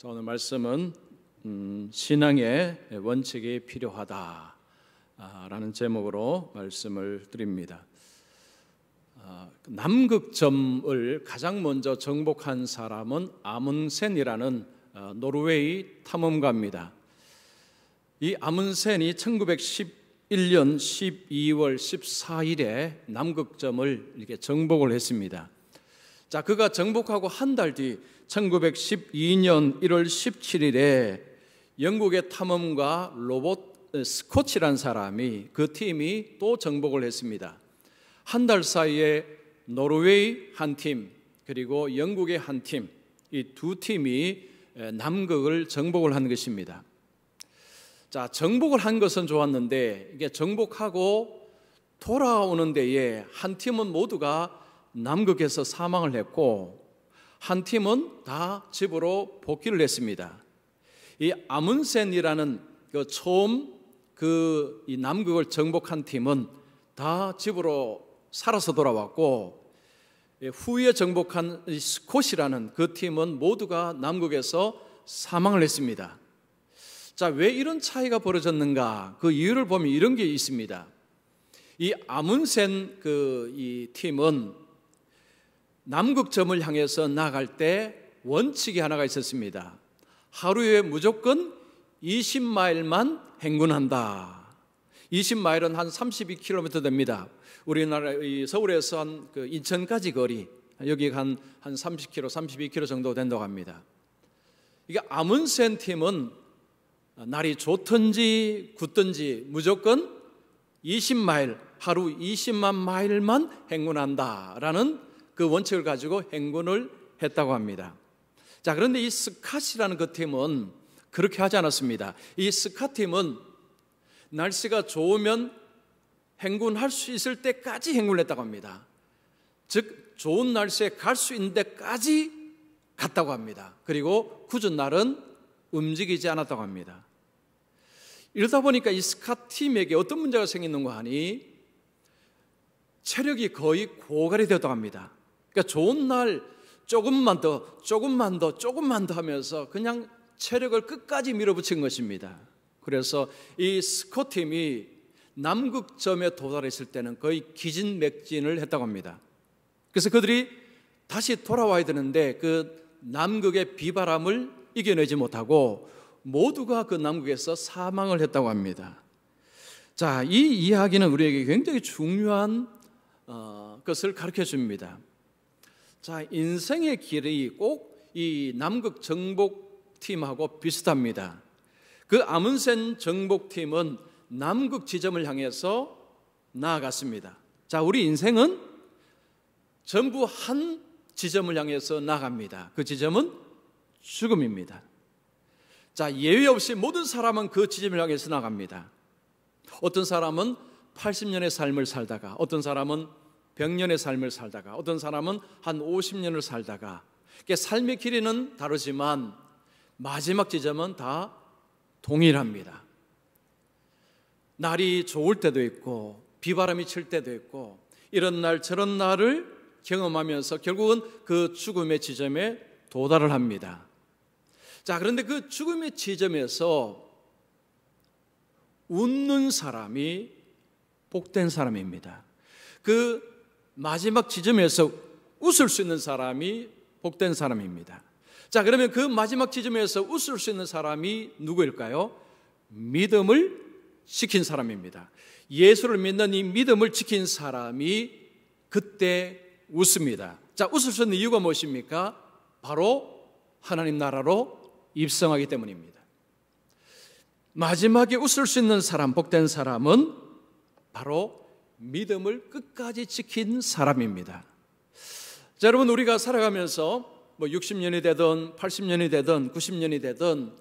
자, 오늘 말씀은 신앙의 원칙이 필요하다라는 제목으로 말씀을 드립니다. 남극점을 가장 먼저 정복한 사람은 아문센이라는 노르웨이 탐험가입니다. 이 아문센이 1911년 12월 14일에 남극점을 이렇게 정복을 했습니다. 자, 그가 정복하고 한 달 뒤 1912년 1월 17일에 영국의 탐험가 로봇 스코치라는 사람이 그 팀이 또 정복을 했습니다. 한 달 사이에 노르웨이 한 팀 그리고 영국의 한 팀, 이 두 팀이 남극을 정복을 한 것입니다. 자, 정복을 한 것은 좋았는데 이게 정복하고 돌아오는 데에 한 팀은 모두가 남극에서 사망을 했고 한 팀은 다 집으로 복귀를 했습니다. 이 아문센이라는 처음 이 남극을 정복한 팀은 다 집으로 살아서 돌아왔고, 후에 정복한 스콧이라는 그 팀은 모두가 남극에서 사망을 했습니다. 자, 왜 이런 차이가 벌어졌는가? 그 이유를 보면 이런 게 있습니다. 이 아문센 이 팀은 남극점을 향해서 나갈 때 원칙이 하나가 있었습니다. 하루에 무조건 20마일만 행군한다. 20마일은 한 32km 됩니다. 우리나라 서울에서 한 인천까지 거리, 여기 한 30km, 32km 정도 된다고 합니다. 이게 아문센 팀은 날이 좋든지 굳든지 무조건 20마일, 하루 20만 마일만 행군한다라는 그 원칙을 가지고 행군을 했다고 합니다. 자, 그런데 이 스캇이라는 그 팀은 그렇게 하지 않았습니다. 이 스캇 팀은 날씨가 좋으면 행군할 수 있을 때까지 행군을 했다고 합니다. 즉, 좋은 날씨에 갈 수 있는 데까지 갔다고 합니다. 그리고 굳은 날은 움직이지 않았다고 합니다. 이러다 보니까 이 스캇 팀에게 어떤 문제가 생기는가 하니 체력이 거의 고갈이 되었다고 합니다. 그러니까 좋은 날 조금만 더 하면서 그냥 체력을 끝까지 밀어붙인 것입니다. 그래서 이 스콧 팀이 남극점에 도달했을 때는 거의 기진맥진을 했다고 합니다. 그래서 그들이 다시 돌아와야 되는데 그 남극의 비바람을 이겨내지 못하고 모두가 그 남극에서 사망을 했다고 합니다. 자, 이 이야기는 우리에게 굉장히 중요한 것을 가르쳐 줍니다. 자, 인생의 길이 꼭 이 남극 정복팀하고 비슷합니다. 그 아문센 정복팀은 남극 지점을 향해서 나아갔습니다. 자, 우리 인생은 전부 한 지점을 향해서 나아갑니다. 그 지점은 죽음입니다. 자, 예외 없이 모든 사람은 그 지점을 향해서 나갑니다. 어떤 사람은 80년의 삶을 살다가, 어떤 사람은 100년의 삶을 살다가, 어떤 사람은 한 50년을 살다가, 삶의 길이는 다르지만 마지막 지점은 다 동일합니다. 날이 좋을 때도 있고 비바람이 칠 때도 있고 이런 날 저런 날을 경험하면서 결국은 그 죽음의 지점에 도달을 합니다. 자, 그런데 그 죽음의 지점에서 웃는 사람이 복된 사람입니다. 그 마지막 지점에서 웃을 수 있는 사람이 복된 사람입니다. 자, 그러면 그 마지막 지점에서 웃을 수 있는 사람이 누구일까요? 믿음을 지킨 사람입니다. 예수를 믿는 이 믿음을 지킨 사람이 그때 웃습니다. 자, 웃을 수 있는 이유가 무엇입니까? 바로 하나님 나라로 입성하기 때문입니다. 마지막에 웃을 수 있는 사람, 복된 사람은 바로 믿음을 끝까지 지킨 사람입니다. 자, 여러분, 우리가 살아가면서 60년이 되든 80년이 되든 90년이 되든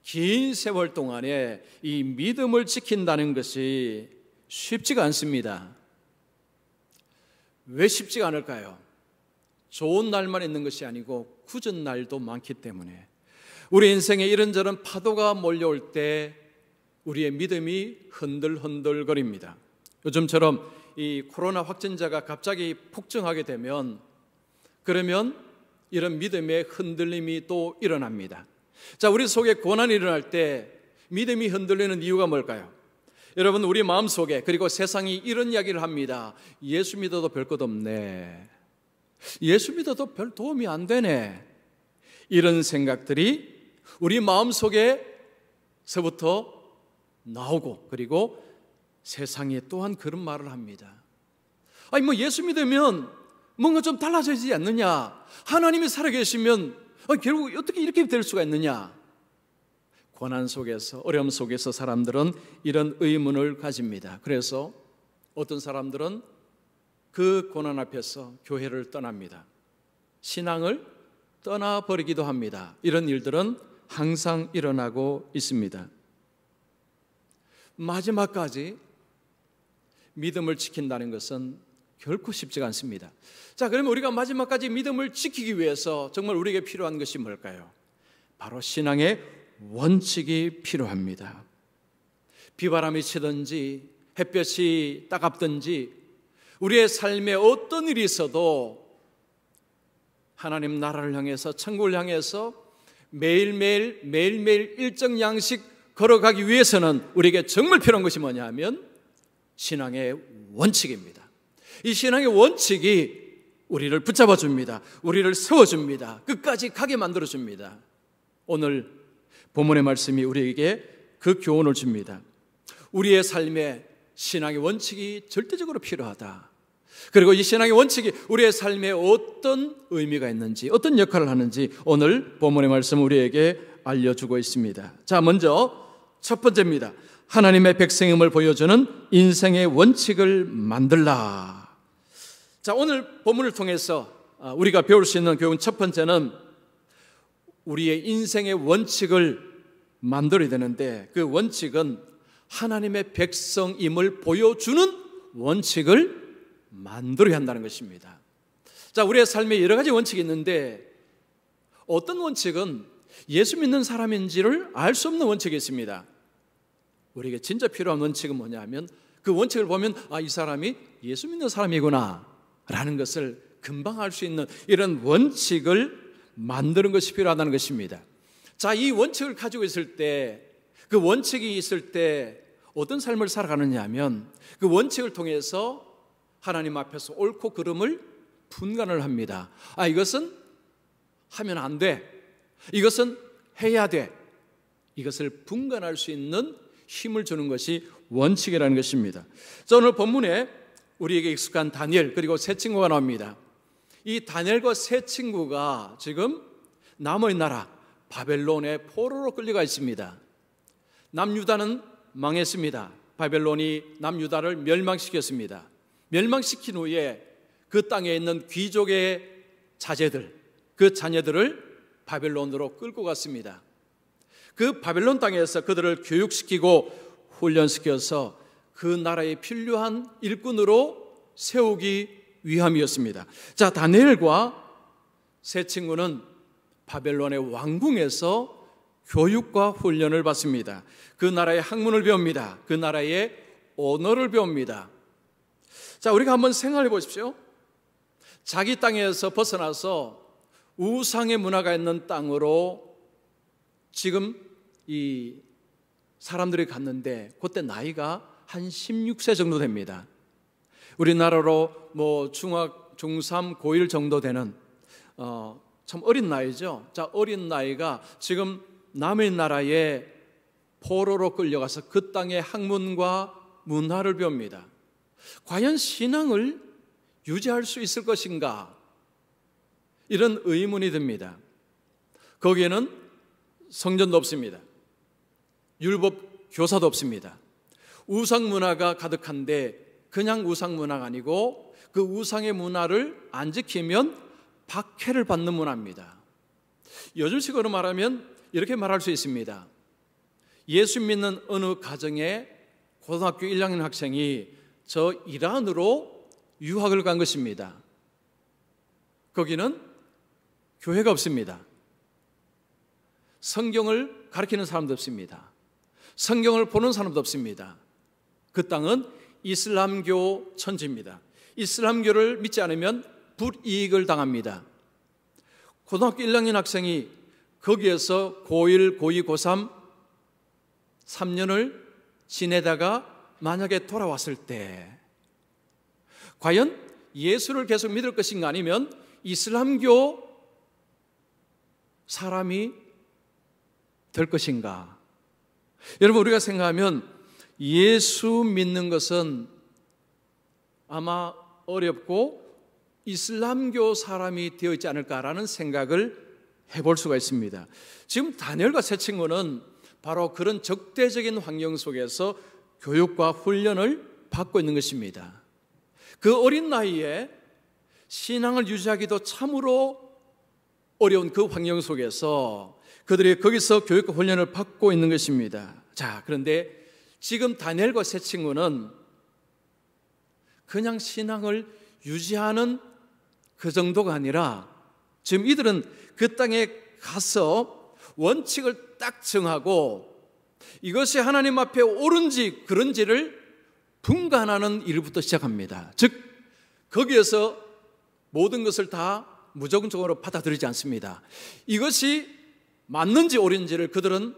긴 세월 동안에 이 믿음을 지킨다는 것이 쉽지가 않습니다. 왜 쉽지가 않을까요? 좋은 날만 있는 것이 아니고 굳은 날도 많기 때문에 우리 인생에 이런저런 파도가 몰려올 때 우리의 믿음이 흔들흔들거립니다. 요즘처럼 이 코로나 확진자가 갑자기 폭증하게 되면 그러면 이런 믿음의 흔들림이 또 일어납니다. 자, 우리 속에 고난이 일어날 때 믿음이 흔들리는 이유가 뭘까요? 여러분, 우리 마음속에, 그리고 세상이 이런 이야기를 합니다. 예수 믿어도 별 것 없네. 예수 믿어도 별 도움이 안 되네. 이런 생각들이 우리 마음속에서부터 나오고, 그리고 세상에 또한 그런 말을 합니다. 아니, 뭐 예수 믿으면 뭔가 좀 달라지지 않느냐? 하나님이 살아계시면 결국 어떻게 이렇게 될 수가 있느냐? 고난 속에서, 어려움 속에서 사람들은 이런 의문을 가집니다. 그래서 어떤 사람들은 그 고난 앞에서 교회를 떠납니다. 신앙을 떠나버리기도 합니다. 이런 일들은 항상 일어나고 있습니다. 마지막까지 믿음을 지킨다는 것은 결코 쉽지가 않습니다. 자, 그러면 우리가 마지막까지 믿음을 지키기 위해서 정말 우리에게 필요한 것이 뭘까요? 바로 신앙의 원칙이 필요합니다. 비바람이 치든지 햇볕이 따갑든지 우리의 삶에 어떤 일이 있어도 하나님 나라를 향해서, 천국을 향해서 매일매일 일정 양식 걸어가기 위해서는 우리에게 정말 필요한 것이 뭐냐 하면 신앙의 원칙입니다. 이 신앙의 원칙이 우리를 붙잡아 줍니다. 우리를 세워줍니다. 끝까지 가게 만들어줍니다. 오늘 본문의 말씀이 우리에게 그 교훈을 줍니다. 우리의 삶에 신앙의 원칙이 절대적으로 필요하다. 그리고 이 신앙의 원칙이 우리의 삶에 어떤 의미가 있는지, 어떤 역할을 하는지 오늘 본문의 말씀 우리에게 알려주고 있습니다. 자, 먼저 첫 번째입니다. 하나님의 백성임을 보여주는 인생의 원칙을 만들라. 자, 오늘 본문을 통해서 우리가 배울 수 있는 교훈 첫 번째는 우리의 인생의 원칙을 만들어야 되는데, 그 원칙은 하나님의 백성임을 보여주는 원칙을 만들어야 한다는 것입니다. 자, 우리의 삶에 여러 가지 원칙이 있는데 어떤 원칙은 예수 믿는 사람인지를 알 수 없는 원칙이 있습니다. 우리에게 진짜 필요한 원칙은 뭐냐면 그 원칙을 보면 이 사람이 예수 믿는 사람이구나 라는 것을 금방 알 수 있는 이런 원칙을 만드는 것이 필요하다는 것입니다. 자, 이 원칙을 가지고 있을 때, 그 원칙이 있을 때 어떤 삶을 살아가느냐 하면 그 원칙을 통해서 하나님 앞에서 옳고 그름을 분간을 합니다. 이것은 하면 안 돼. 이것은 해야 돼. 이것을 분간할 수 있는 힘을 주는 것이 원칙이라는 것입니다. 자, 오늘 본문에 우리에게 익숙한 다니엘, 그리고 세 친구가 나옵니다. 이 다니엘과 세 친구가 지금 남의 나라 바벨론의 포로로 끌려가 있습니다. 남유다는 망했습니다. 바벨론이 남유다를 멸망시켰습니다. 멸망시킨 후에 그 땅에 있는 귀족의 자제들, 그 자녀들을 바벨론으로 끌고 갔습니다. 그 바벨론 땅에서 그들을 교육시키고 훈련시켜서 그 나라에 필요한 일꾼으로 세우기 위함이었습니다. 자, 다니엘과 세 친구는 바벨론의 왕궁에서 교육과 훈련을 받습니다. 그 나라의 학문을 배웁니다. 그 나라의 언어를 배웁니다. 자, 우리가 한번 생각해 보십시오. 자기 땅에서 벗어나서 우상의 문화가 있는 땅으로 지금 이 사람들이 갔는데 그때 나이가 한 16세 정도 됩니다. 우리나라로 중학, 중3, 고1 정도 되는 참 어린 나이죠. 자, 어린 나이가 지금 남의 나라에 포로로 끌려가서 그 땅의 학문과 문화를 배웁니다. 과연 신앙을 유지할 수 있을 것인가? 이런 의문이 듭니다. 거기에는 성전도 없습니다. 율법 교사도 없습니다. 우상 문화가 가득한데 그냥 우상 문화가 아니고 그 우상의 문화를 안 지키면 박해를 받는 문화입니다. 요즘식으로 말하면 이렇게 말할 수 있습니다. 예수 믿는 어느 가정에 고등학교 1학년 학생이 저 이란으로 유학을 간 것입니다. 거기는 교회가 없습니다. 성경을 가르치는 사람도 없습니다. 성경을 보는 사람도 없습니다. 그 땅은 이슬람교 천지입니다. 이슬람교를 믿지 않으면 불이익을 당합니다. 고등학교 1학년 학생이 거기에서 고1, 고2, 고3 3년을 지내다가 만약에 돌아왔을 때 과연 예수를 계속 믿을 것인가 아니면 이슬람교 사람이 될 것인가? 여러분, 우리가 생각하면 예수 믿는 것은 아마 어렵고 이슬람교 사람이 되어 있지 않을까라는 생각을 해볼 수가 있습니다. 지금 다니엘과 세 친구는 바로 그런 적대적인 환경 속에서 교육과 훈련을 받고 있는 것입니다. 그 어린 나이에 신앙을 유지하기도 참으로 어려운 그 환경 속에서 그들이 거기서 교육과 훈련을 받고 있는 것입니다. 자, 그런데 지금 다니엘과 세 친구는 그냥 신앙을 유지하는 그 정도가 아니라 지금 이들은 그 땅에 가서 원칙을 딱 정하고 이것이 하나님 앞에 옳은지 그런지를 분간하는 일부터 시작합니다. 즉 거기에서 모든 것을 다 무조건적으로 받아들이지 않습니다. 이것이 맞는지 옳은지를 그들은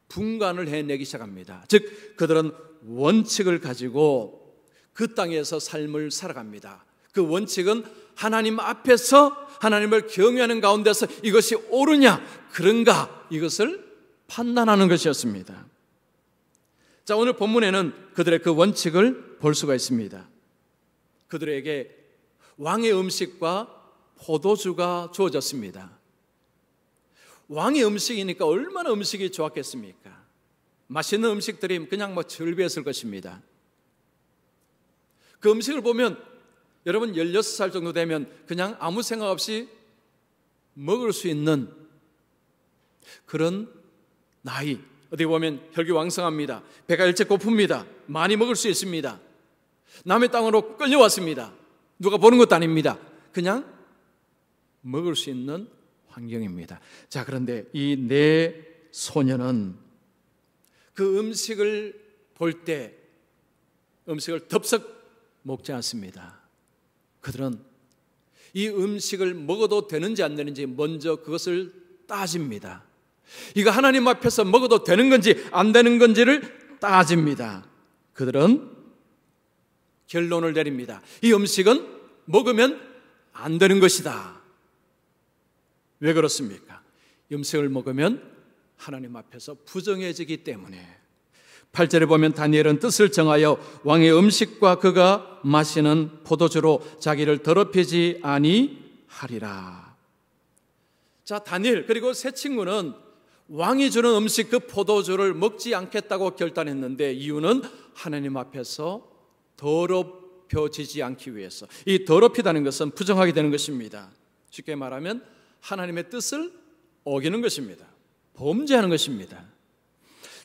분간을 해내기 시작합니다. 즉 그들은 원칙을 가지고 그 땅에서 삶을 살아갑니다. 그 원칙은 하나님 앞에서 하나님을 경외하는 가운데서 이것이 옳으냐 그런가 이것을 판단하는 것이었습니다. 자, 오늘 본문에는 그들의 그 원칙을 볼 수가 있습니다. 그들에게 왕의 음식과 포도주가 주어졌습니다. 왕의 음식이니까 얼마나 음식이 좋았겠습니까? 맛있는 음식들이 그냥 즐비했을 것입니다. 그 음식을 보면 여러분 16살 정도 되면 그냥 아무 생각 없이 먹을 수 있는 그런 나이, 어디 보면 혈기왕성합니다. 배가 일찍 고픕니다. 많이 먹을 수 있습니다. 남의 땅으로 끌려왔습니다. 누가 보는 것도 아닙니다. 그냥 먹을 수 있는 환경입니다. 자, 그런데 이 네 소녀는 그 음식을 볼 때 음식을 덥석 먹지 않습니다. 그들은 이 음식을 먹어도 되는지 안 되는지 먼저 그것을 따집니다. 이거 하나님 앞에서 먹어도 되는 건지 안 되는 건지를 따집니다. 그들은 결론을 내립니다. 이 음식은 먹으면 안 되는 것이다. 왜 그렇습니까? 음식을 먹으면 하나님 앞에서 부정해지기 때문에. 8절에 보면 다니엘은 뜻을 정하여 왕의 음식과 그가 마시는 포도주로 자기를 더럽히지 아니하리라. 자, 다니엘 그리고 세 친구는 왕이 주는 음식 그 포도주를 먹지 않겠다고 결단했는데 이유는 하나님 앞에서 더럽혀지지 않기 위해서. 이 더럽히다는 것은 부정하게 되는 것입니다. 쉽게 말하면 하나님의 뜻을 어기는 것입니다. 범죄하는 것입니다.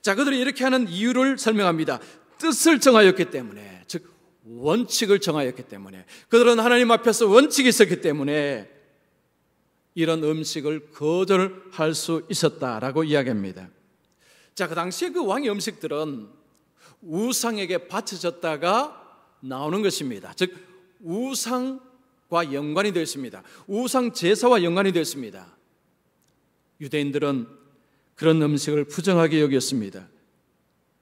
자, 그들이 이렇게 하는 이유를 설명합니다. 뜻을 정하였기 때문에, 즉 원칙을 정하였기 때문에, 그들은 하나님 앞에서 원칙이 있었기 때문에 이런 음식을 거절할 수 있었다라고 이야기합니다. 자, 그 당시에 그 왕의 음식들은 우상에게 바쳐졌다가 나오는 것입니다. 즉 우상과 연관이 되어 있습니다. 우상 제사와 연관이 되어 있습니다. 유대인들은 그런 음식을 부정하게 여겼습니다.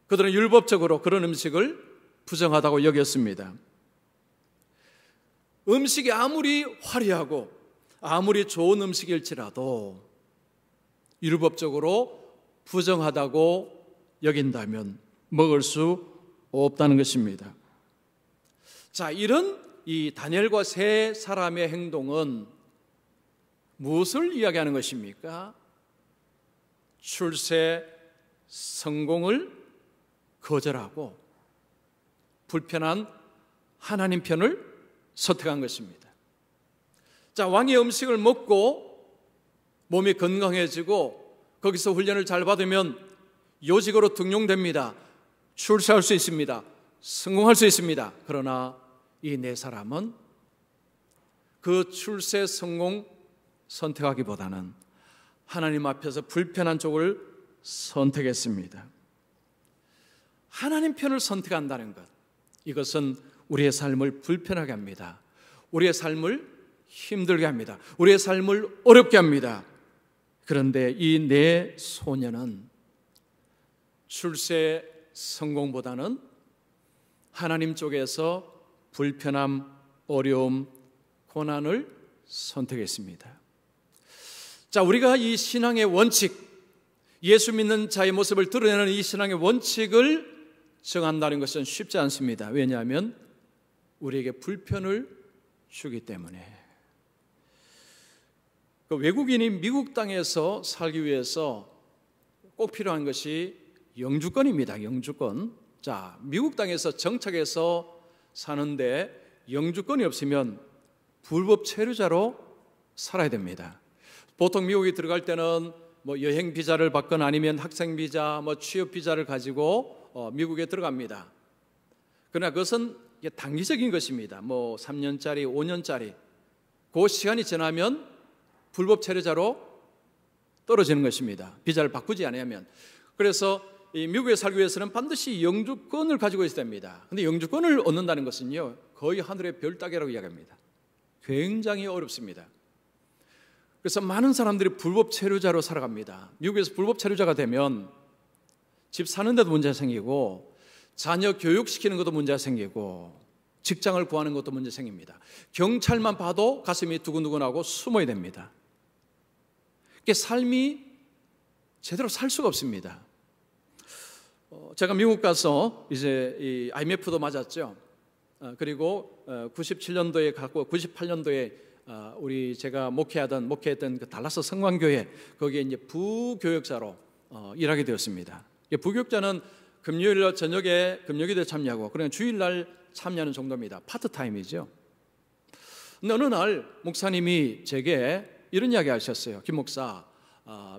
그들은 율법적으로 그런 음식을 부정하다고 여겼습니다. 음식이 아무리 화려하고 아무리 좋은 음식일지라도 율법적으로 부정하다고 여긴다면 먹을 수 없다는 것입니다. 자, 이런 이 다니엘과 세 사람의 행동은 무엇을 이야기하는 것입니까? 출세 성공을 거절하고 불편한 하나님 편을 선택한 것입니다. 자, 왕의 음식을 먹고 몸이 건강해지고 거기서 훈련을 잘 받으면 요직으로 등용됩니다. 출세할 수 있습니다. 성공할 수 있습니다. 그러나 이 네 사람은 그 출세 성공 선택하기보다는 하나님 앞에서 불편한 쪽을 선택했습니다. 하나님 편을 선택한다는 것, 이것은 우리의 삶을 불편하게 합니다. 우리의 삶을 힘들게 합니다. 우리의 삶을 어렵게 합니다. 그런데 이 내 소년은 출세 성공보다는 하나님 쪽에서 불편함, 어려움, 고난을 선택했습니다. 자, 우리가 이 신앙의 원칙, 예수 믿는 자의 모습을 드러내는 이 신앙의 원칙을 정한다는 것은 쉽지 않습니다. 왜냐하면 우리에게 불편을 주기 때문에. 그 외국인이 미국 땅에서 살기 위해서 꼭 필요한 것이 영주권입니다. 영주권. 자, 미국 땅에서 정착해서 사는데 영주권이 없으면 불법 체류자로 살아야 됩니다. 보통 미국에 들어갈 때는 뭐 여행 비자를 받거나 아니면 학생 비자, 뭐 취업 비자를 가지고 미국에 들어갑니다. 그러나 그것은 단기적인 것입니다. 뭐 3년짜리, 5년짜리. 그 시간이 지나면 불법 체류자로 떨어지는 것입니다. 비자를 바꾸지 않으면. 그래서 이 미국에 살기 위해서는 반드시 영주권을 가지고 있어야 됩니다. 그런데 영주권을 얻는다는 것은요, 거의 하늘의 별 따기라고 이야기합니다. 굉장히 어렵습니다. 그래서 많은 사람들이 불법 체류자로 살아갑니다. 미국에서 불법 체류자가 되면 집 사는 데도 문제가 생기고 자녀 교육시키는 것도 문제가 생기고 직장을 구하는 것도 문제 생깁니다. 경찰만 봐도 가슴이 두근두근하고 숨어야 됩니다. 이게 삶이 제대로 살 수가 없습니다. 제가 미국 가서 이제 이 IMF도 맞았죠. 그리고 97년도에 갔고 98년도에 우리 제가 목회했던 그 달라스 성광교회 거기에 이제 부교역자로 일하게 되었습니다. 부교역자는 금요일 저녁에 금요기도에 참여하고 그냥 주일날 참여하는 정도입니다. 파트타임이죠. 근데 어느 날 목사님이 제게 이런 이야기 하셨어요. 김 목사,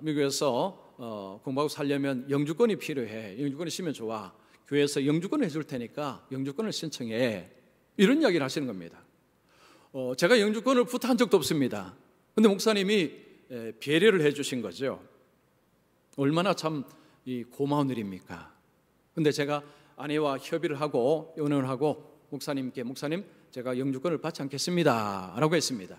미국에서 공부하고 살려면 영주권이 필요해. 영주권이 있으면 좋아. 교회에서 영주권을 해줄 테니까 영주권을 신청해. 이런 이야기를 하시는 겁니다. 제가 영주권을 부탁한 적도 없습니다. 근데 목사님이 배려를 해주신 거죠. 얼마나 참 고마운 일입니까? 근데 제가 아내와 협의를 하고 의논을 하고 목사님께 목사님 제가 영주권을 받지 않겠습니다 라고 했습니다.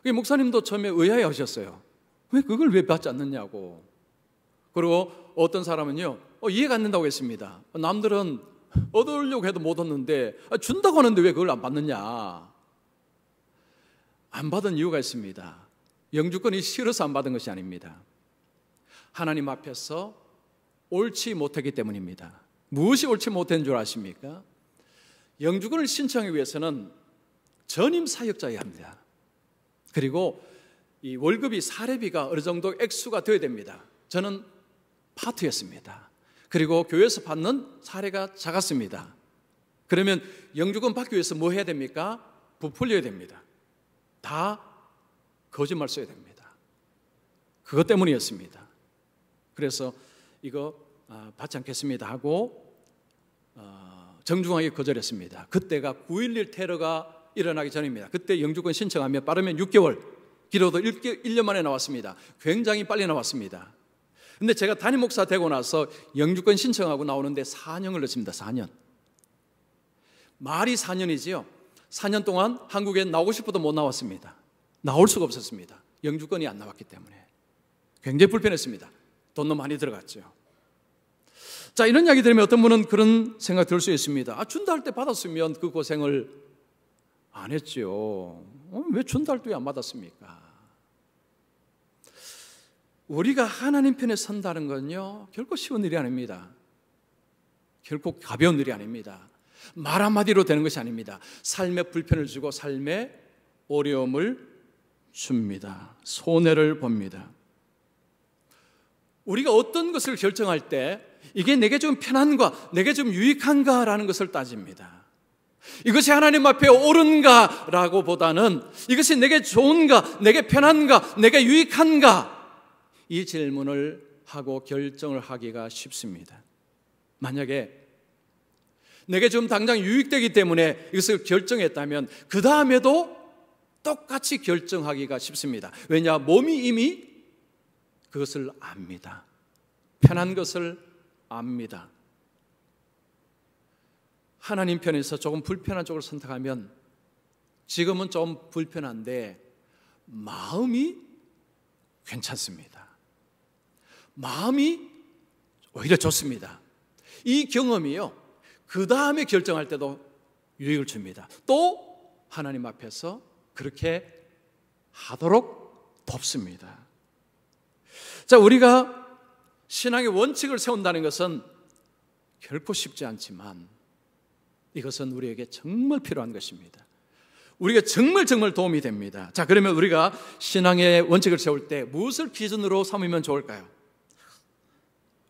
목사님도 처음에 의아해 하셨어요. 그걸 왜 받지 않느냐고. 그리고 어떤 사람은요 이해가 안 된다고 했습니다. 남들은 얻으려고 해도 못 얻는데 준다고 하는데 왜 그걸 안 받느냐. 안 받은 이유가 있습니다. 영주권이 싫어서 안 받은 것이 아닙니다. 하나님 앞에서 옳지 못했기 때문입니다. 무엇이 옳지 못한 줄 아십니까? 영주권을 신청하기 위해서는 전임 사역자여야 합니다. 그리고 이 월급이 사례비가 어느 정도 액수가 되어야 됩니다. 저는 파트였습니다. 그리고 교회에서 받는 사례가 작았습니다. 그러면 영주권 받기 위해서 뭐 해야 됩니까? 부풀려야 됩니다. 다 거짓말 써야 됩니다. 그것 때문이었습니다. 그래서 이거 받지 않겠습니다 하고 정중하게 거절했습니다. 그때가 9.11 테러가 일어나기 전입니다. 그때 영주권 신청하면 빠르면 6개월, 길어도 1년 만에 나왔습니다. 굉장히 빨리 나왔습니다. 근데 제가 담임 목사 되고 나서 영주권 신청하고 나오는데 4년을 넣습니다. 4년. 말이 4년이지요. 4년 동안 한국에 나오고 싶어도 못 나왔습니다. 나올 수가 없었습니다. 영주권이 안 나왔기 때문에. 굉장히 불편했습니다. 돈도 많이 들어갔죠. 자, 이런 이야기 들으면 어떤 분은 그런 생각 들 수 있습니다. 준다 할 때 받았으면 그 고생을 안 했죠. 왜 준다 할 때 안 받았습니까? 우리가 하나님 편에 선다는 건요 결코 쉬운 일이 아닙니다. 결코 가벼운 일이 아닙니다. 말 한마디로 되는 것이 아닙니다. 삶의 불편을 주고 삶의 어려움을 줍니다. 손해를 봅니다. 우리가 어떤 것을 결정할 때 이게 내게 좀 편한가, 내게 좀 유익한가라는 것을 따집니다. 이것이 하나님 앞에 옳은가라고 보다는 이것이 내게 좋은가, 내게 편한가, 내게 유익한가 이 질문을 하고 결정을 하기가 쉽습니다. 만약에 내게 좀 당장 유익되기 때문에 이것을 결정했다면 그 다음에도 똑같이 결정하기가 쉽습니다. 왜냐? 몸이 이미 그것을 압니다. 편한 것을 압니다. 하나님 편에서 조금 불편한 쪽을 선택하면 지금은 좀 불편한데 마음이 괜찮습니다. 마음이 오히려 좋습니다. 이 경험이요, 그 다음에 결정할 때도 유익을 줍니다. 또 하나님 앞에서 그렇게 하도록 돕습니다. 자, 우리가 신앙의 원칙을 세운다는 것은 결코 쉽지 않지만 이것은 우리에게 정말 필요한 것입니다. 우리가 정말 도움이 됩니다. 자, 그러면 우리가 신앙의 원칙을 세울 때 무엇을 기준으로 삼으면 좋을까요?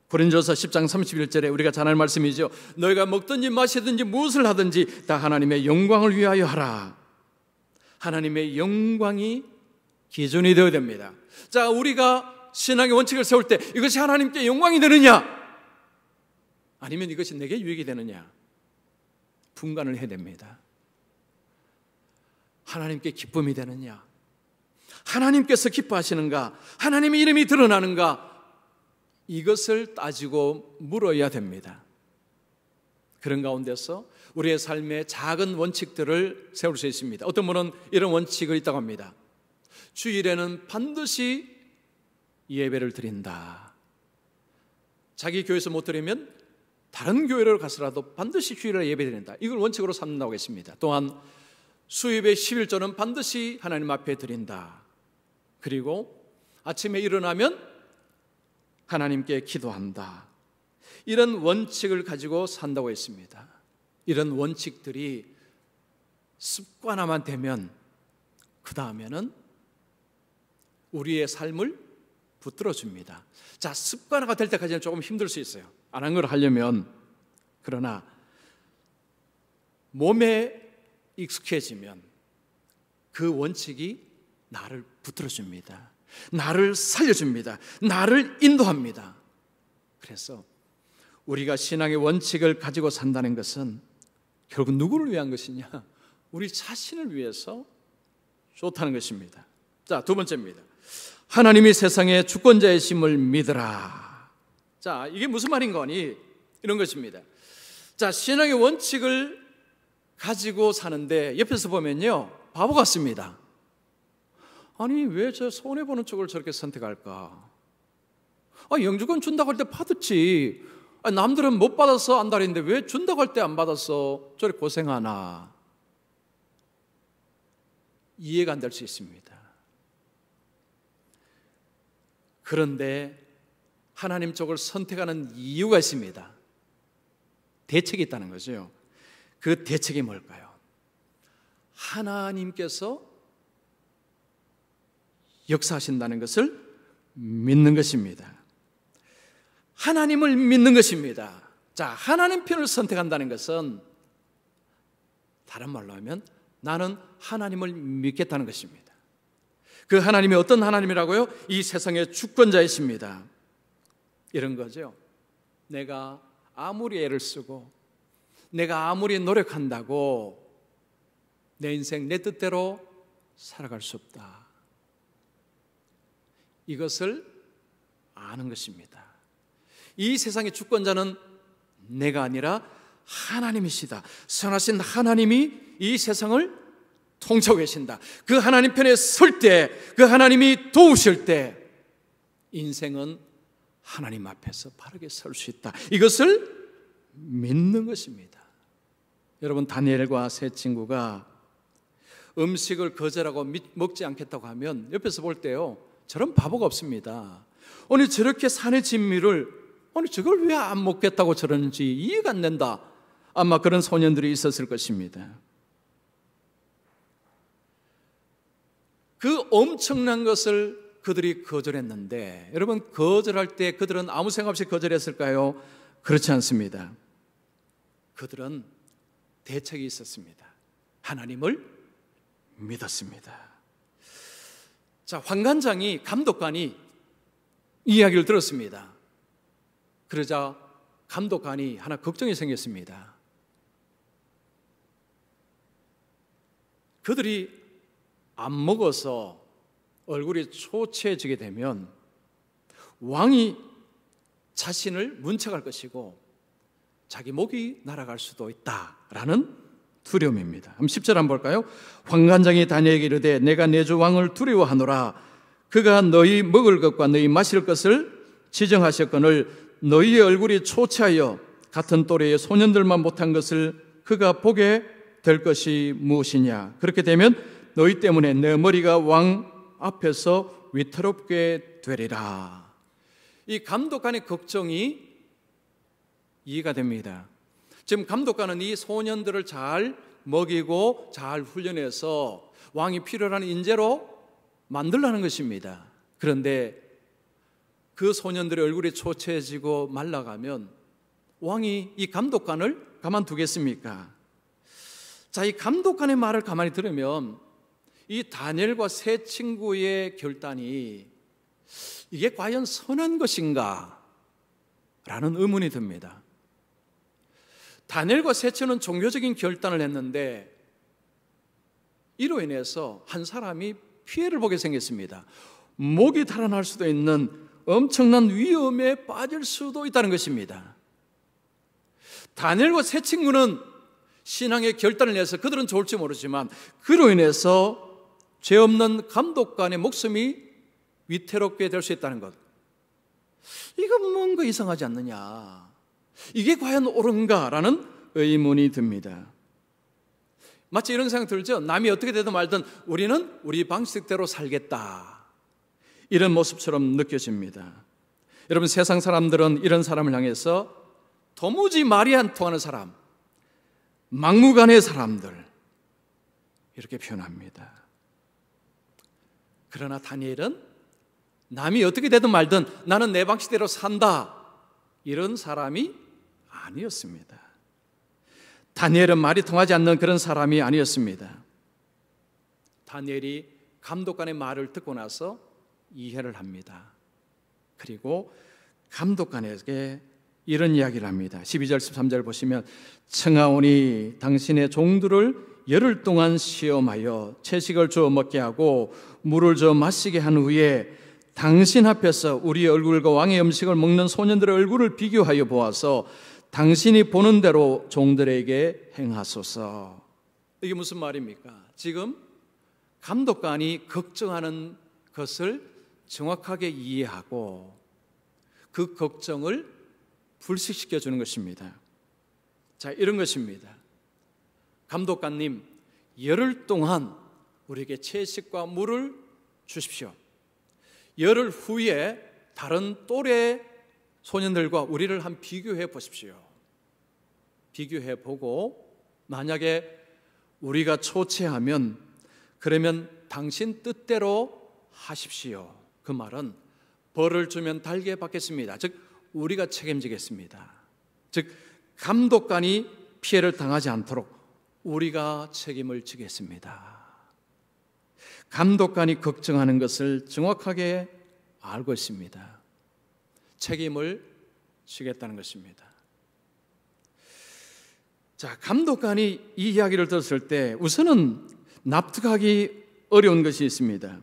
고린도서 10장 31절에 우리가 잘 아는 말씀이죠. 너희가 먹든지 마시든지 무엇을 하든지 다 하나님의 영광을 위하여 하라. 하나님의 영광이 기준이 되어야 됩니다. 자, 우리가 신앙의 원칙을 세울 때 이것이 하나님께 영광이 되느냐, 아니면 이것이 내게 유익이 되느냐, 분간을 해야 됩니다. 하나님께 기쁨이 되느냐, 하나님께서 기뻐하시는가, 하나님의 이름이 드러나는가, 이것을 따지고 물어야 됩니다. 그런 가운데서 우리의 삶의 작은 원칙들을 세울 수 있습니다. 어떤 분은 이런 원칙이 있다고 합니다. 주일에는 반드시 예배를 드린다. 자기 교회에서 못 드리면 다른 교회를 가서라도 반드시 주일에 예배 드린다. 이걸 원칙으로 삼는다고 했습니다. 또한 수입의 11조는 반드시 하나님 앞에 드린다. 그리고 아침에 일어나면 하나님께 기도한다. 이런 원칙을 가지고 산다고 했습니다. 이런 원칙들이 습관화만 되면 그 다음에는 우리의 삶을 붙들어줍니다. 자, 습관화가 될 때까지는 조금 힘들 수 있어요. 안 한 걸 하려면. 그러나 몸에 익숙해지면 그 원칙이 나를 붙들어줍니다. 나를 살려줍니다. 나를 인도합니다. 그래서 우리가 신앙의 원칙을 가지고 산다는 것은 결국 누구를 위한 것이냐? 우리 자신을 위해서 좋다는 것입니다. 자, 두 번째입니다. 하나님이 세상의 주권자이심을 믿으라. 자, 이게 무슨 말인 거니? 이런 것입니다. 자, 신앙의 원칙을 가지고 사는데 옆에서 보면요, 바보 같습니다. 아니, 왜 저 손해보는 쪽을 저렇게 선택할까? 영주권 준다고 할 때 받았지. 남들은 못 받아서 안달인데 왜 준다고 할 때 안 받아서 저렇게 고생하나? 이해가 안 될 수 있습니다. 그런데 하나님 쪽을 선택하는 이유가 있습니다. 대책이 있다는 거죠. 그 대책이 뭘까요? 하나님께서 역사하신다는 것을 믿는 것입니다. 하나님을 믿는 것입니다. 자, 하나님 편을 선택한다는 것은 다른 말로 하면 나는 하나님을 믿겠다는 것입니다. 그 하나님이 어떤 하나님이라고요? 이 세상의 주권자이십니다. 이런 거죠. 내가 아무리 애를 쓰고 내가 아무리 노력한다고 내 인생 내 뜻대로 살아갈 수 없다. 이것을 아는 것입니다. 이 세상의 주권자는 내가 아니라 하나님이시다. 선하신 하나님이 이 세상을 통치하고 계신다. 그 하나님 편에 설 때, 그 하나님이 도우실 때 인생은 하나님 앞에서 바르게 설 수 있다. 이것을 믿는 것입니다. 여러분, 다니엘과 세 친구가 음식을 거절하고 먹지 않겠다고 하면 옆에서 볼 때요, 저런 바보가 없습니다. 아니, 저렇게 산의 진미를, 아니, 저걸 왜 안 먹겠다고 저러는지 이해가 안 된다. 아마 그런 소년들이 있었을 것입니다. 그 엄청난 것을 그들이 거절했는데, 여러분, 거절할 때 그들은 아무 생각 없이 거절했을까요? 그렇지 않습니다. 그들은 대책이 있었습니다. 하나님을 믿었습니다. 자, 환관장이, 감독관이 이야기를 들었습니다. 그러자 감독관이 하나 걱정이 생겼습니다. 그들이 안 먹어서 얼굴이 초췌해지게 되면 왕이 자신을 문책할 것이고 자기 목이 날아갈 수도 있다라는 두려움입니다. 그럼 10절 한번 볼까요? 환관장이 다니엘에게 이르되 내가 내 주 왕을 두려워하노라. 그가 너희 먹을 것과 너희 마실 것을 지정하셨거늘 너희의 얼굴이 초췌하여 같은 또래의 소년들만 못한 것을 그가 보게 될 것이 무엇이냐. 그렇게 되면 너희 때문에 내 머리가 왕 앞에서 위태롭게 되리라. 이 감독관의 걱정이 이해가 됩니다. 지금 감독관은 이 소년들을 잘 먹이고 잘 훈련해서 왕이 필요한 인재로 만들라는 것입니다. 그런데 그 소년들의 얼굴이 초췌해지고 말라가면 왕이 이 감독관을 가만두겠습니까? 자, 이 감독관의 말을 가만히 들으면 이 다니엘과 세 친구의 결단이 이게 과연 선한 것인가? 라는 의문이 듭니다. 다니엘과 세 친구는 종교적인 결단을 했는데 이로 인해서 한 사람이 피해를 보게 생겼습니다. 목이 달아날 수도 있는 엄청난 위험에 빠질 수도 있다는 것입니다. 다니엘과 세 친구는 신앙의 결단을 해서 그들은 좋을지 모르지만 그로 인해서 죄 없는 감독관의 목숨이 위태롭게 될 수 있다는 것. 이건 뭔가 이상하지 않느냐. 이게 과연 옳은가라는 의문이 듭니다. 마치 이런 생각 들죠. 남이 어떻게 되든 말든 우리는 우리 방식대로 살겠다. 이런 모습처럼 느껴집니다. 여러분, 세상 사람들은 이런 사람을 향해서 도무지 말이 안 통하는 사람, 막무가내의 사람들 이렇게 표현합니다. 그러나 다니엘은 남이 어떻게 되든 말든 나는 내 방식대로 산다, 이런 사람이 아니었습니다. 다니엘은 말이 통하지 않는 그런 사람이 아니었습니다. 다니엘이 감독관의 말을 듣고 나서 이해를 합니다. 그리고 감독관에게 이런 이야기를 합니다. 12절 13절 보시면 청하오니 당신의 종들을 열흘 동안 시험하여 채식을 주어 먹게 하고 물을 주어 마시게 한 후에 당신 앞에서 우리 얼굴과 왕의 음식을 먹는 소년들의 얼굴을 비교하여 보아서 당신이 보는 대로 종들에게 행하소서. 이게 무슨 말입니까? 지금 감독관이 걱정하는 것을 정확하게 이해하고 그 걱정을 불식시켜 주는 것입니다. 자, 이런 것입니다. 감독관님, 열흘 동안 우리에게 채식과 물을 주십시오. 열흘 후에 다른 또래 소년들과 우리를 한 비교해 보십시오. 비교해 보고 만약에 우리가 초췌하면 그러면 당신 뜻대로 하십시오. 그 말은 벌을 주면 달게 받겠습니다. 즉 우리가 책임지겠습니다. 즉 감독관이 피해를 당하지 않도록 우리가 책임을 지겠습니다. 감독관이 걱정하는 것을 정확하게 알고 있습니다. 책임을 지겠다는 것입니다. 자, 감독관이 이 이야기를 들었을 때 우선은 납득하기 어려운 것이 있습니다.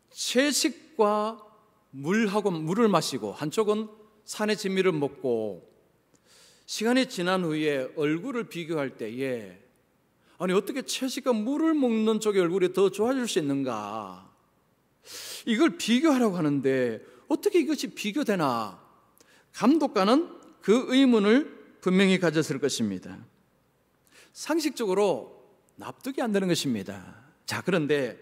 채식과 물하고 물을 마시고 한쪽은 산의 진미를 먹고 시간이 지난 후에 얼굴을 비교할 때에 아니 어떻게 채식과 물을 먹는 쪽의 얼굴이 더 좋아질 수 있는가? 이걸 비교하라고 하는데 어떻게 이것이 비교되나? 감독관은 그 의문을 분명히 가졌을 것입니다. 상식적으로 납득이 안 되는 것입니다. 자, 그런데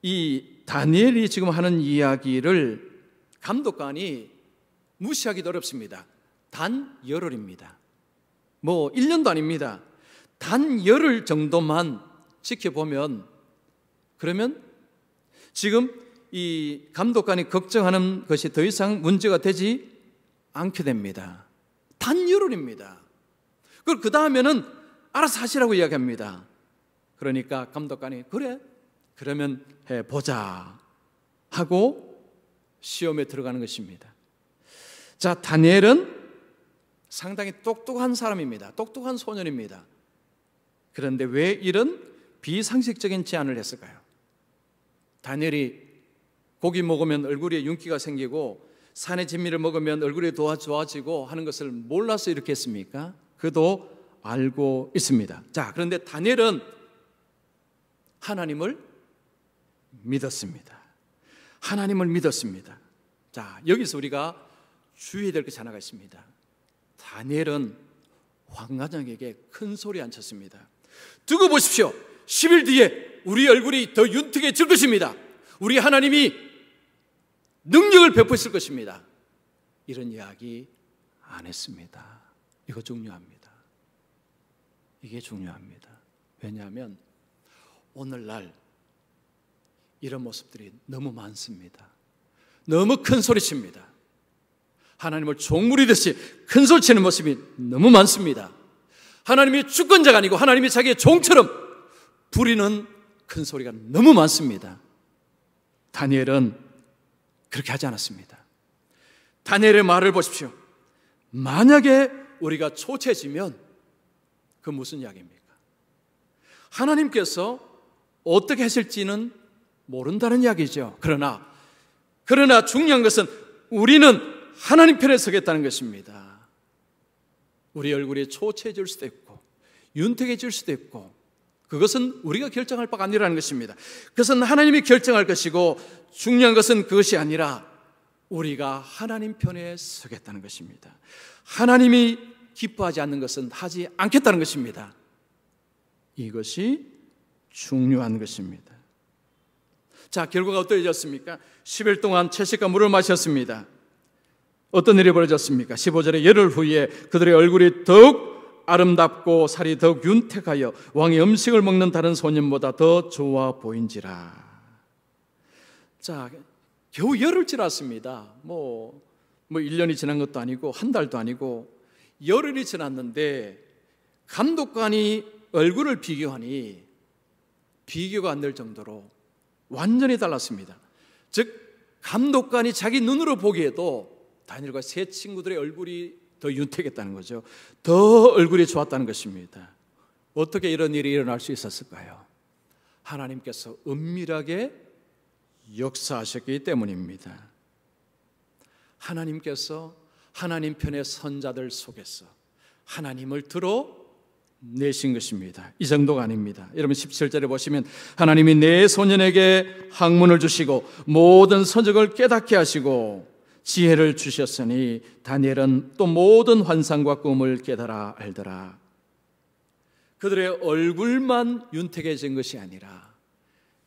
이 다니엘이 지금 하는 이야기를 감독관이 무시하기도 어렵습니다. 단 열흘입니다. 뭐 1년도 아닙니다. 단 열흘 정도만 지켜보면 그러면 지금 이 감독관이 걱정하는 것이 더 이상 문제가 되지 않게 됩니다. 단 열흘입니다. 그걸 그 다음에는 알아서 하시라고 이야기합니다. 그러니까 감독관이 그래 그러면 해보자 하고 시험에 들어가는 것입니다. 자, 다니엘은 상당히 똑똑한 사람입니다. 똑똑한 소년입니다. 그런데 왜 이런 비상식적인 제안을 했을까요? 다니엘이 고기 먹으면 얼굴에 윤기가 생기고 산의 진미를 먹으면 얼굴이 더 좋아지고 하는 것을 몰라서 이렇게 했습니까? 그도 알고 있습니다. 자, 그런데 다니엘은 하나님을 믿었습니다. 하나님을 믿었습니다. 자, 여기서 우리가 주의해야 될 것이 하나가 있습니다. 다니엘은 황관장에게 큰 소리 안 쳤습니다. 두고 보십시오. 10일 뒤에 우리 얼굴이 더 윤택해질 것입니다. 우리 하나님이 능력을 베푸실 것입니다. 이런 이야기 안 했습니다. 이거 중요합니다. 이게 중요합니다. 왜냐하면 오늘날 이런 모습들이 너무 많습니다. 너무 큰 소리칩니다. 하나님을 종무리듯이 큰 소리치는 모습이 너무 많습니다. 하나님이 주권자가 아니고 하나님이 자기의 종처럼 부리는 큰 소리가 너무 많습니다. 다니엘은 그렇게 하지 않았습니다. 다니엘의 말을 보십시오. 만약에 우리가 초췌해지면 그 무슨 이야기입니까? 하나님께서 어떻게 하실지는 모른다는 이야기죠. 그러나 중요한 것은 우리는 하나님 편에 서겠다는 것입니다. 우리 얼굴이 초췌해질 수도 있고 윤택해질 수도 있고 그것은 우리가 결정할 바가 아니라는 것입니다. 그것은 하나님이 결정할 것이고 중요한 것은 그것이 아니라 우리가 하나님 편에 서겠다는 것입니다. 하나님이 기뻐하지 않는 것은 하지 않겠다는 것입니다. 이것이 중요한 것입니다. 자, 결과가 어떠해졌습니까? 10일 동안 채식과 물을 마셨습니다. 어떤 일이 벌어졌습니까? 15절에 열흘 후에 그들의 얼굴이 더욱 아름답고 살이 더욱 윤택하여 왕이 음식을 먹는 다른 소년보다 더 좋아 보인지라. 자, 겨우 열흘 지났습니다. 뭐 1년이 지난 것도 아니고 한 달도 아니고 열흘이 지났는데 감독관이 얼굴을 비교하니 비교가 안 될 정도로 완전히 달랐습니다. 즉 감독관이 자기 눈으로 보기에도 다니엘과 세 친구들의 얼굴이 더 윤택했다는 거죠. 더 얼굴이 좋았다는 것입니다. 어떻게 이런 일이 일어날 수 있었을까요? 하나님께서 은밀하게 역사하셨기 때문입니다. 하나님께서 하나님 편의 선자들 속에서 하나님을 드러내신 것입니다. 이 정도가 아닙니다. 여러분 17절에 보시면 하나님이 내 소년에게 학문을 주시고 모든 서적을 깨닫게 하시고 지혜를 주셨으니 다니엘은 또 모든 환상과 꿈을 깨달아 알더라. 그들의 얼굴만 윤택해진 것이 아니라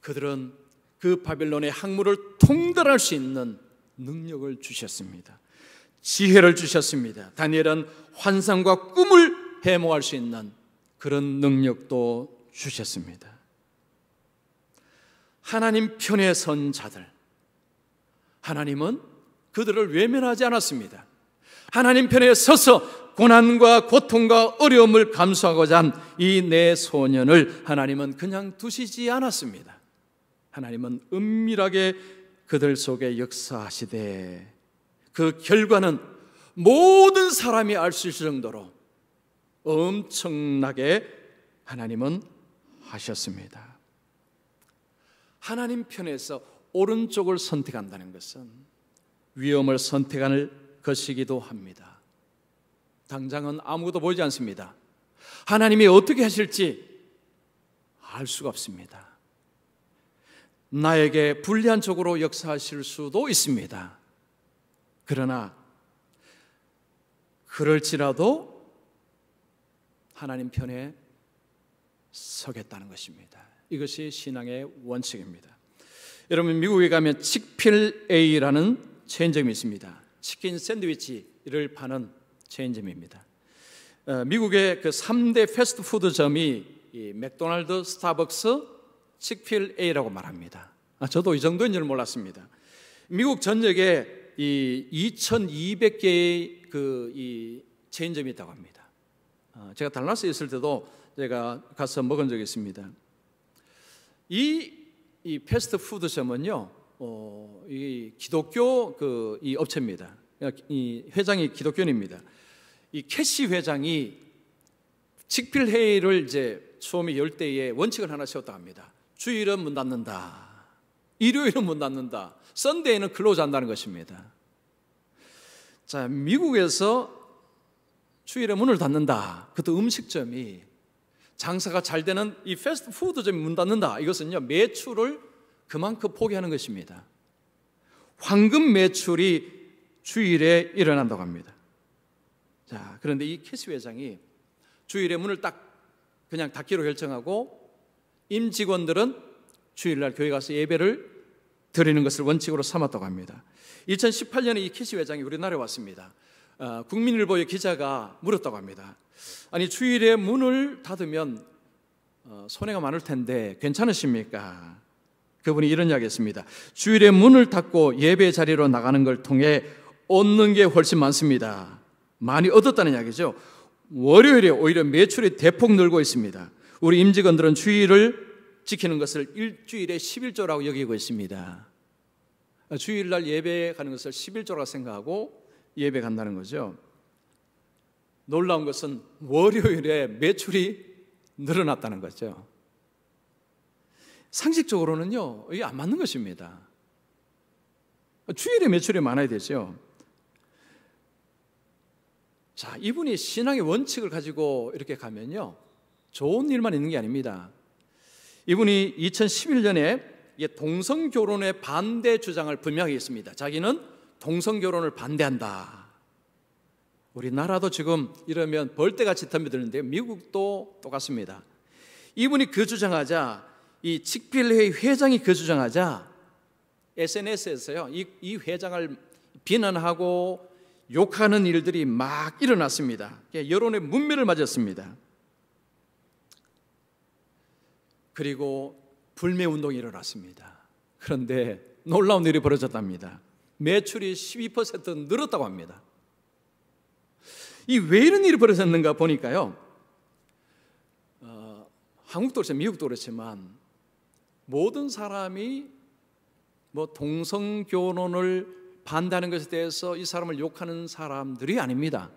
그들은 그 바벨론의 학문을 통달할 수 있는 능력을 주셨습니다. 지혜를 주셨습니다. 다니엘은 환상과 꿈을 해몽할 수 있는 그런 능력도 주셨습니다. 하나님 편에 선 자들, 하나님은 그들을 외면하지 않았습니다. 하나님 편에 서서 고난과 고통과 어려움을 감수하고자 한 이 내 소년을 하나님은 그냥 두시지 않았습니다. 하나님은 은밀하게 그들 속에 역사하시되 그 결과는 모든 사람이 알 수 있을 정도로 엄청나게 하나님은 하셨습니다. 하나님 편에서 오른쪽을 선택한다는 것은 위험을 선택할 것이기도 합니다. 당장은 아무것도 보이지 않습니다. 하나님이 어떻게 하실지 알 수가 없습니다. 나에게 불리한 쪽으로 역사하실 수도 있습니다. 그러나 그럴지라도 하나님 편에 서겠다는 것입니다. 이것이 신앙의 원칙입니다. 여러분 미국에 가면 칙필A라는 체인점이 있습니다. 치킨 샌드위치를 파는 체인점입니다. 미국의 그 3대 패스트푸드점이 맥도날드, 스타벅스, 칙필A라고 말합니다. 저도 이 정도인 줄 몰랐습니다. 미국 전역에 이 2,200개의 이 체인점이 있다고 합니다. 제가 달라스에 있을 때도 제가 가서 먹은 적이 있습니다. 이 패스트푸드점은요, 이 기독교 이 업체입니다. 이 회장이 기독교인입니다. 이 캐시 회장이 칙필회의를 이제 처음에 열 때에 원칙을 하나 세웠다 합니다. 주일은 문 닫는다. 일요일은 문 닫는다. 썬데이는 클로즈 한다는 것입니다. 자, 미국에서 주일에 문을 닫는다. 그것도 음식점이 장사가 잘 되는 이 패스트푸드점이 문 닫는다. 이것은요, 매출을 그만큼 포기하는 것입니다. 황금 매출이 주일에 일어난다고 합니다. 자, 그런데 이 캐시 회장이 주일에 문을 그냥 닫기로 결정하고 임직원들은 주일날 교회 가서 예배를 드리는 것을 원칙으로 삼았다고 합니다. 2018년에 이 캐시 회장이 우리나라에 왔습니다. 국민일보의 기자가 물었다고 합니다. 아니, 주일에 문을 닫으면 손해가 많을 텐데 괜찮으십니까? 그분이 이런 이야기했습니다. 주일에 문을 닫고 예배 자리로 나가는 걸 통해 얻는 게 훨씬 많습니다. 많이 얻었다는 이야기죠. 월요일에 오히려 매출이 대폭 늘고 있습니다. 우리 임직원들은 주일을 지키는 것을 일주일에 11조라고 여기고 있습니다. 주일날 예배 가는 것을 11조라고 생각하고 예배 간다는 거죠. 놀라운 것은 월요일에 매출이 늘어났다는 거죠. 상식적으로는요, 이게 안 맞는 것입니다. 주일에 매출이 많아야 되죠. 자, 이분이 신앙의 원칙을 가지고 이렇게 가면요, 좋은 일만 있는 게 아닙니다. 이분이 2011년에 동성결혼의 반대 주장을 분명히 했습니다. 자기는 동성결혼을 반대한다. 우리나라도 지금 이러면 벌떼같이 덤벼드는데 미국도 똑같습니다. 이분이 그 주장하자, 이 직필회의 회장이 그 주장하자 SNS에서요 이 회장을 비난하고 욕하는 일들이 막 일어났습니다. 여론의 문매를 맞았습니다. 그리고 불매운동이 일어났습니다. 그런데 놀라운 일이 벌어졌답니다. 매출이 12% 늘었다고 합니다. 왜 이런 일이 벌어졌는가 보니까요, 한국도 그렇지만 미국도 그렇지만 모든 사람이 동성결혼을 반대하는 것에 대해서 이 사람을 욕하는 사람들이 아닙니다.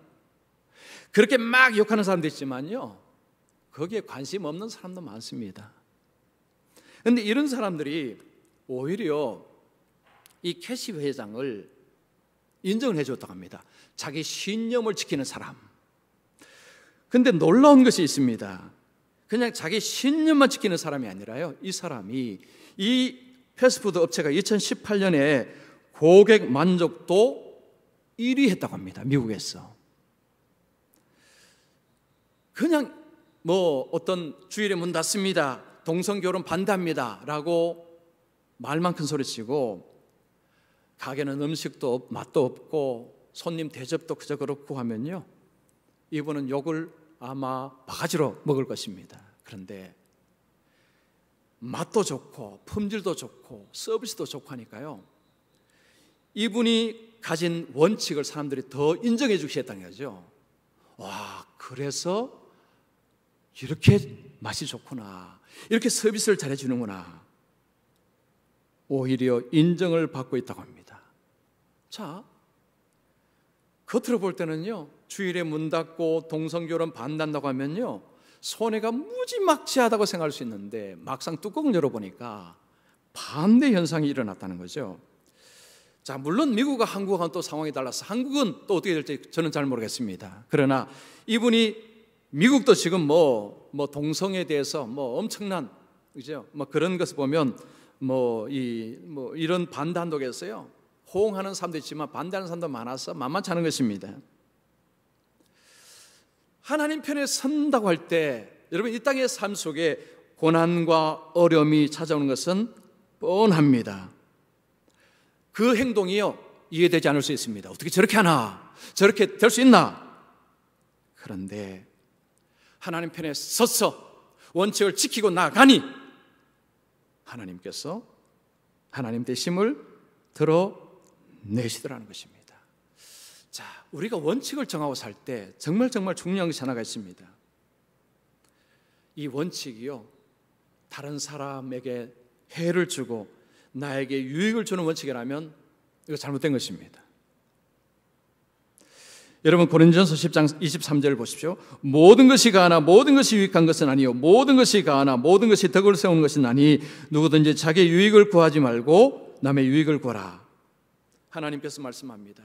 그렇게 막 욕하는 사람도 있지만요, 거기에 관심 없는 사람도 많습니다. 그런데 이런 사람들이 오히려 이 캐시 회장을 인정을 해줬다고 합니다. 자기 신념을 지키는 사람. 그런데 놀라운 것이 있습니다. 그냥 자기 신념만 지키는 사람이 아니라요, 이 사람이 이 패스트푸드 업체가 2018년에 고객 만족도 1위 했다고 합니다. 미국에서. 그냥 어떤 주일에 문 닫습니다, 동성결혼 반대합니다 라고 말만 큰 소리치고 가게는 음식도 맛도 없고 손님 대접도 그저 그렇고 하면요, 이분은 욕을 아마 바가지로 먹을 것입니다. 그런데 맛도 좋고 품질도 좋고 서비스도 좋고 하니까요, 이분이 가진 원칙을 사람들이 더 인정해 주기 시작했다는 거죠. 와, 그래서 이렇게 맛이 좋구나, 이렇게 서비스를 잘해 주는구나. 오히려 인정을 받고 있다고 합니다. 자, 겉으로 볼 때는요, 주일에 문 닫고 동성결혼 반대한다고 하면요, 손해가 무지막지하다고 생각할 수 있는데 막상 뚜껑을 열어보니까 반대 현상이 일어났다는 거죠. 자, 물론 미국과 한국과는 또 상황이 달라서 한국은 또 어떻게 될지 저는 잘 모르겠습니다. 그러나 이분이 미국도 지금 동성에 대해서 엄청난, 그죠? 그런 것을 보면 이런 반대한다고했어요. 호응하는 사람도 있지만 반대하는 사람도 많아서 만만치 않은 것입니다. 하나님 편에 선다고 할 때 여러분, 이 땅의 삶 속에 고난과 어려움이 찾아오는 것은 뻔합니다. 그 행동이요, 이해되지 않을 수 있습니다. 어떻게 저렇게 하나? 저렇게 될 수 있나? 그런데 하나님 편에 서서 원칙을 지키고 나가니 하나님께서 하나님 되심을 드러내시더라는 것입니다. 자, 우리가 원칙을 정하고 살 때 정말 중요한 것이 하나가 있습니다. 이 원칙이요, 다른 사람에게 해를 주고 나에게 유익을 주는 원칙이라면 이거 잘못된 것입니다. 여러분, 고린도전서 10장 23절을 보십시오. 모든 것이 가하나 모든 것이 유익한 것은 아니요 모든 것이 가하나 모든 것이 덕을 세우는 것은 아니 누구든지 자기의 유익을 구하지 말고 남의 유익을 구하라. 하나님께서 말씀합니다.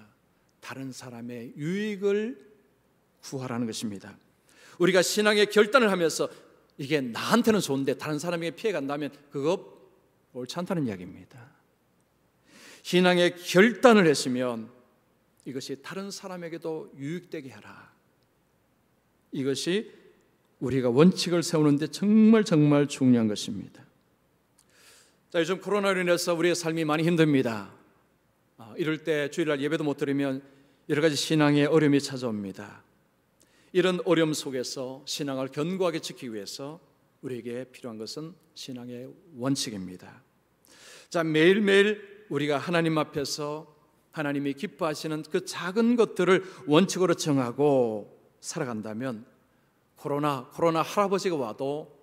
다른 사람의 유익을 구하라는 것입니다. 우리가 신앙의 결단을 하면서 이게 나한테는 좋은데 다른 사람에게 피해 간다면 그거 옳지 않다는 이야기입니다. 신앙의 결단을 했으면 이것이 다른 사람에게도 유익되게 하라. 이것이 우리가 원칙을 세우는데 정말 중요한 것입니다. 자, 요즘 코로나로 인해서 우리의 삶이 많이 힘듭니다. 이럴 때 주일날 예배도 못 드리면 여러 가지 신앙의 어려움이 찾아옵니다. 이런 어려움 속에서 신앙을 견고하게 지키기 위해서 우리에게 필요한 것은 신앙의 원칙입니다. 자, 매일매일 우리가 하나님 앞에서 하나님이 기뻐하시는 그 작은 것들을 원칙으로 정하고 살아간다면 코로나 할아버지가 와도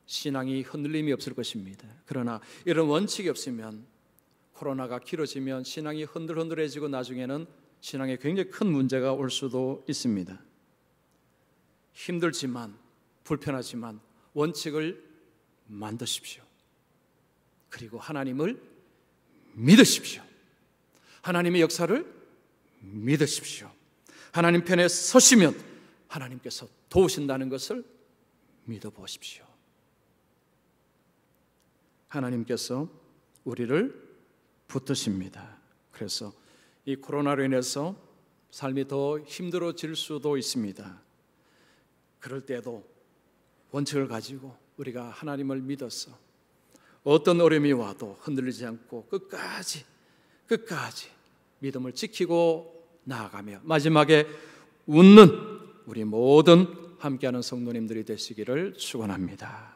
신앙이 흔들림이 없을 것입니다. 그러나 이런 원칙이 없으면 코로나가 길어지면 신앙이 흔들흔들해지고 나중에는 신앙에 굉장히 큰 문제가 올 수도 있습니다. 힘들지만 불편하지만 원칙을 만드십시오. 그리고 하나님을 믿으십시오. 하나님의 역사를 믿으십시오. 하나님 편에 서시면 하나님께서 도우신다는 것을 믿어보십시오. 하나님께서 우리를 붙드십니다. 그래서 이 코로나로 인해서 삶이 더 힘들어질 수도 있습니다. 그럴 때도 원칙을 가지고 우리가 하나님을 믿어서 어떤 어려움이 와도 흔들리지 않고 끝까지 믿음을 지키고 나아가며 마지막에 웃는 우리 모든 함께하는 성도님들이 되시기를 축원합니다.